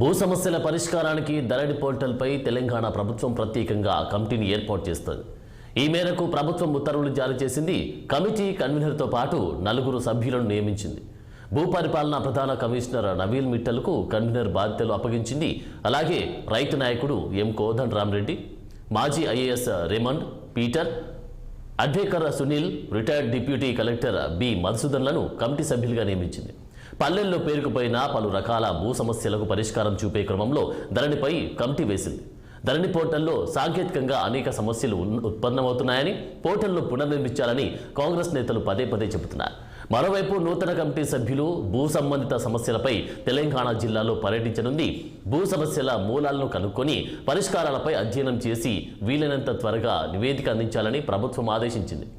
భూ సమస్యల పరిష్కారానికి ధరణి పోర్టల్పై తెలంగాణ ప్రభుత్వం ప్రత్యేకంగా కమిటీని ఏర్పాటు చేస్తుంది. ఈ మేరకు ప్రభుత్వం ఉత్తర్వులు జారీ చేసింది. కమిటీ కన్వీనర్తో పాటు 4 సభ్యులను నియమించింది. భూపరిపాలన ప్రధాన కమిషనర్ నవీల్ మిట్టల్కు కన్వీనర్ బాధ్యతలు అప్పగించింది. అలాగే రైతు నాయకుడు ఎం కోదండరామరెడ్డి, మాజీ IAS Raymond Peter, advocate Sunil, retired deputy collector B మధుసూదన్లను కమిటీ సభ్యులుగా నియమించింది. పల్లెల్లో పేరుకుపోయిన పలు రకాల భూ సమస్యలకు పరిష్కారం చూపే క్రమంలో ధరణిపై కమిటీ వేసింది. ధరణి పోర్టల్లో సాంకేతికంగా అనేక సమస్యలు ఉత్పన్నమవుతున్నాయని, పోర్టల్ను పునర్నిర్మించాలని కాంగ్రెస్ నేతలు పదే పదే చెబుతున్నారు. మరోవైపు నూతన కమిటీ సభ్యులు భూ సంబంధిత సమస్యలపై తెలంగాణ జిల్లాలో పర్యటించనుంది. భూ సమస్యల మూలాలను కనుక్కొని పరిష్కారాలపై అధ్యయనం చేసి వీలైనంత త్వరగా నివేదిక అందించాలని ప్రభుత్వం ఆదేశించింది.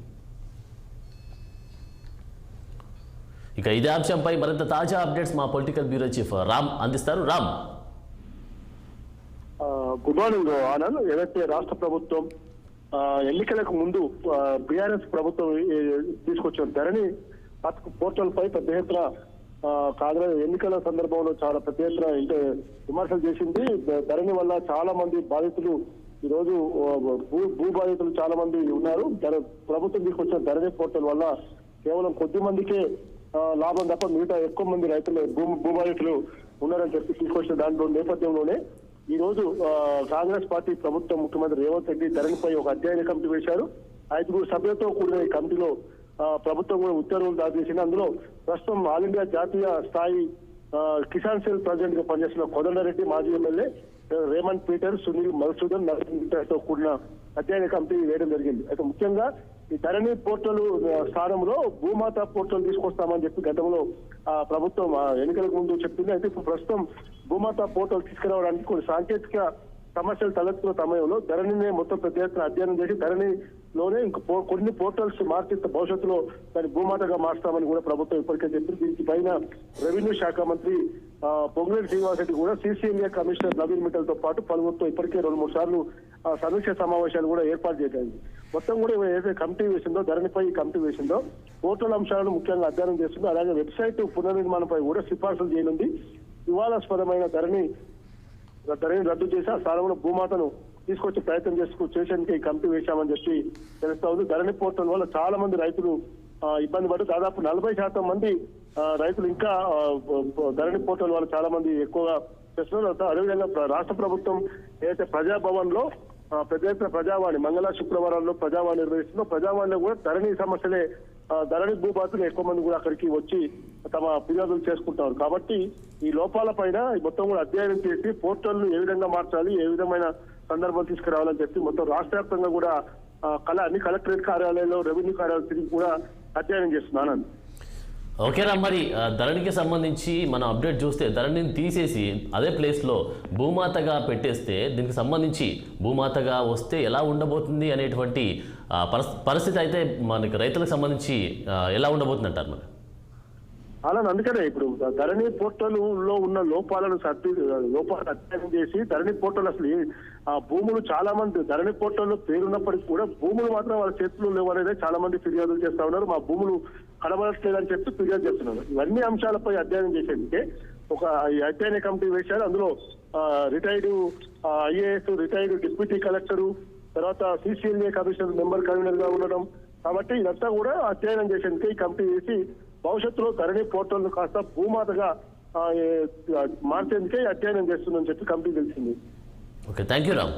ఇక ఇదే అంశంపై మరింత తాజా అప్డేట్స్ మా పొలిటికల్ బ్యూరో చీఫ్ రామ్ అందిస్తారు. Ram, good morning Anand. ఏదైతే రాష్ట్ర ప్రభుత్వం ఎన్నికలకు ముందు బీఆర్ఎస్ ప్రభుత్వం తీసుకొచ్చిన ధరణి పోర్టల్ పై పెద్ద ఎత్తున కాంగ్రెస్ ఎన్నికల సందర్భంలో చాలా పెద్ద ఎత్తున విమర్శలు చేసింది. ధరణి వల్ల చాలా మంది బాధితులు ఈ రోజు భూ బాధితులు చాలా మంది ఉన్నారు. ప్రభుత్వం తీసుకొచ్చిన ధరణి పోర్టల్ వల్ల కేవలం కొద్ది మందికే లాభం తప్ప మిగతా ఎక్కువ మంది రైతులు భూ బాధితులు ఉన్నారని చెప్పి తీసుకొచ్చిన దాంట్లో నేపథ్యంలోనే ఈ రోజు కాంగ్రెస్ పార్టీ ప్రభుత్వం ముఖ్యమంత్రి రేవంత్ రెడ్డి ధరణిపై ఒక అధ్యయన కమిటీ వేశారు. 5 సభ్యులతో కూడిన ఈ కమిటీలో ప్రభుత్వం కూడా ఉత్తర్వులు జారీ చేసింది. అందులో ప్రస్తుతం ఆల్ ఇండియా జాతీయ స్థాయి కిసాన్ సెల్ ప్రెసిడెంట్ గా పనిచేస్తున్న కోదండరెడ్డి, మాజీ MLA Raymond Peter, Sunil, Madhusudan, తో కూడిన అధ్యయన కమిటీ వేయడం జరిగింది. అయితే ముఖ్యంగా ఈ ధరణి పోర్టల్ స్థానంలో భూమాత పోర్టల్ తీసుకొస్తామని చెప్పి గతంలో ప్రభుత్వం ఎన్నికలకు ముందు చెప్పింది. అయితే ఇప్పుడు ప్రస్తుతం భూమాత పోర్టల్ తీసుకురావడానికి కొన్ని సాంకేతిక సమస్యలు తలెత్తున్న సమయంలో ధరణిని మొత్తం పెద్ద ఎత్తున అధ్యయనం చేసి ధరణిలోనే కొన్ని పోర్టల్స్ మార్చి భవిష్యత్తులో దాన్ని భూమాతగా మార్చుతామని కూడా ప్రభుత్వం ఇప్పటికే చెప్పింది. దీనికి పైన రెవెన్యూ శాఖ మంత్రి పొంగులేటి శ్రీనివాసరెడ్డి కూడా సీసీఎంఏ కమిషనర్ నవీల్ మిట్టల్ తో పాటు పలువురితో ఇప్పటికే 2-3 సార్లు సమీక్ష సమావేశాలు కూడా ఏర్పాటు చేయడానికి మొత్తం కూడా ఏదైతే కమిటీ వేసిందో ధరణిపై కమిటీ వేసిందో పోర్టల్ అంశాలను ముఖ్యంగా అధ్యయనం చేస్తుందో, అలాగే వెబ్సైట్ పునర్నిర్మాణంపై కూడా సిఫార్సులు చేయనుంది. వివాదాస్పదమైన ధరణి రద్దు చేసి ఆ స్థానంలో భూమాతను తీసుకొచ్చే ప్రయత్నం చేసేందుకు ఈ కమిటీ వేశామని చెప్పి తెలుస్తా ఉంది. ధరణి పోర్టల్ వల్ల చాలా మంది రైతులు ఇబ్బంది పడుతూ దాదాపు 40% మంది రైతులు ఇంకా ధరణి పోర్టల్ వల్ల చాలా మంది ఎక్కువగా చేస్తున్నారు. అదేవిధంగా రాష్ట్ర ప్రభుత్వం ఏదైతే ప్రజాభవన్ లో పెద్ద ఎత్తున ప్రజావాణి మంగళ శుక్రవారాల్లో ప్రజావాణి నిర్వహిస్తుందో ప్రజావాణిలో కూడా ధరణి సమస్యలే ధరణి భూబాతులు ఎక్కువ మంది కూడా అక్కడికి వచ్చి తమ ఫిర్యాదులు చేసుకుంటారు. కాబట్టి ఈ లోపాల పైన మొత్తం కూడా అధ్యయనం చేసి పోర్టల్ను ఏ విధంగా మార్చాలి, ఏ విధమైన సందర్భం తీసుకురావాలని చెప్పి మొత్తం రాష్ట్ర వ్యాప్తంగా కూడా అన్ని కలెక్టరేట్ కార్యాలయాల్లో, రెవెన్యూ కార్యాలయాలు తిరిగి కూడా అధ్యయనం చేస్తున్నాను. ఓకేనా, మరి ధరణికి సంబంధించి మనం అప్డేట్ చూస్తే ధరణిని తీసేసి అదే ప్లేస్లో భూమాతగా పెట్టేస్తే దీనికి సంబంధించి భూమాతగా వస్తే ఎలా ఉండబోతుంది అనేటువంటి పరిస్థితి అయితే మనకి రైతులకు సంబంధించి ఎలా ఉండబోతుంది అంటారు మరి? అలా అందుకనే ఇప్పుడు ధరణి పోర్టల్లో ఉన్న లోపాలను అధ్యయనం చేసి ధరణి పోర్టల్ అసలు భూములు చాలా మంది ధరణి పోర్టల్లో పేరున్నప్పటికీ కూడా భూములు మాత్రం వాళ్ళ చేతుల్లో లేవనేదే చాలా మంది ఫిర్యాదులు చేస్తా ఉన్నారు. మా భూములు కనబడట్లేదని చెప్పి ఫిర్యాదు చేస్తున్నారు. ఇవన్నీ అంశాలపై అధ్యయనం చేసేందుకే ఒక అధ్యయన కమిటీ వేశారు. అందులో retired IAS, retired deputy collector, తర్వాత సీసీఎల్ఏ కమిషనర్ మెంబర్ కన్వీనర్ గా ఉండడం. కాబట్టి ఇదంతా కూడా అధ్యయనం చేసేందుకే ఈ కమిటీ వేసి భవిష్యత్తులో ధరణి పోర్టల్ కాస్త భూమాతగా మార్చేందుకే అధ్యయనం చేస్తుందని చెప్పి కమిటీ తెలిసింది. Okay, thank you Ram.